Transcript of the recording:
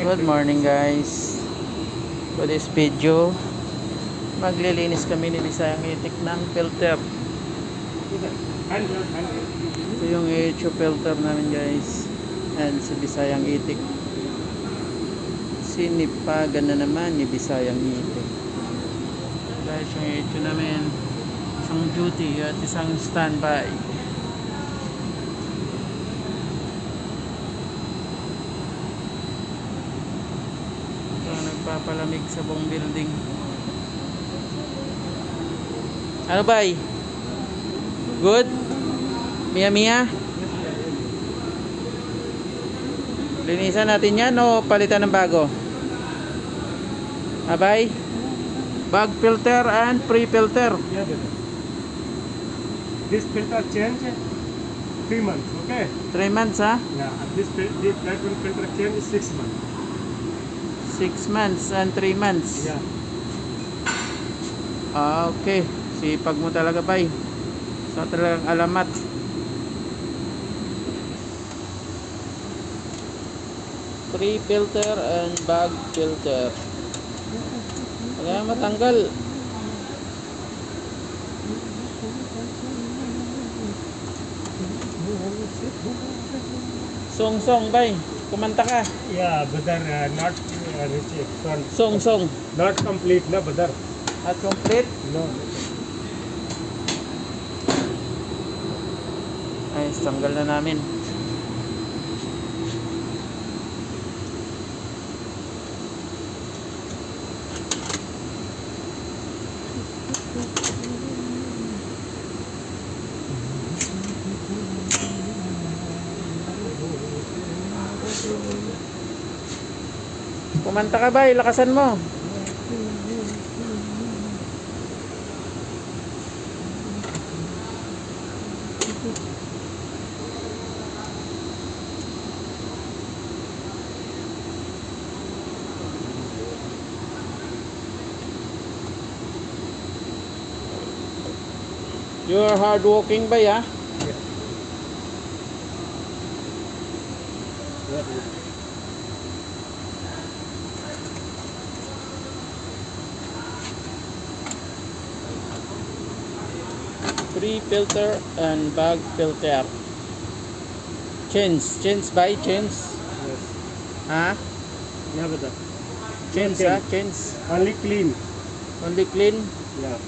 Good morning guys. For this video, maglilinis kami ni Bisayang Itik ng filter. Ito yung HO filter namin guys. And si Bisayang Itik. Sinipagan na naman ni Bisayang Itik. Guys, yung HO namin, isang duty at isang standby. Nagpapalamig sa buong building. Ano bay? Good? Mia Mia? Linisan natin yan o palitan ng bago? Abay? Bag filter and pre-filter. Yeah, brother. This filter change 3 months, okay? 3 months ha? Yeah, and that one filter change is 6 months. 6 months and 3 months. Yeah. Okay. Sipag mo talaga bay. So talagang alamat. Pre-filter and bag filter. Kaya matanggal. Song bay. Kumanta ka. Yeah, brother, not Song. not complete, no, brother. At complete. No. Ay, tanggal na namin. Kumanta ka ba? Lakasan mo. You're hardworking ba ya? Yeah. Pre-filter and bag filter. Change by change. Yes. Ha? Yeah, brother. Change Okay. ha? Change. Only clean. Only clean. Yeah.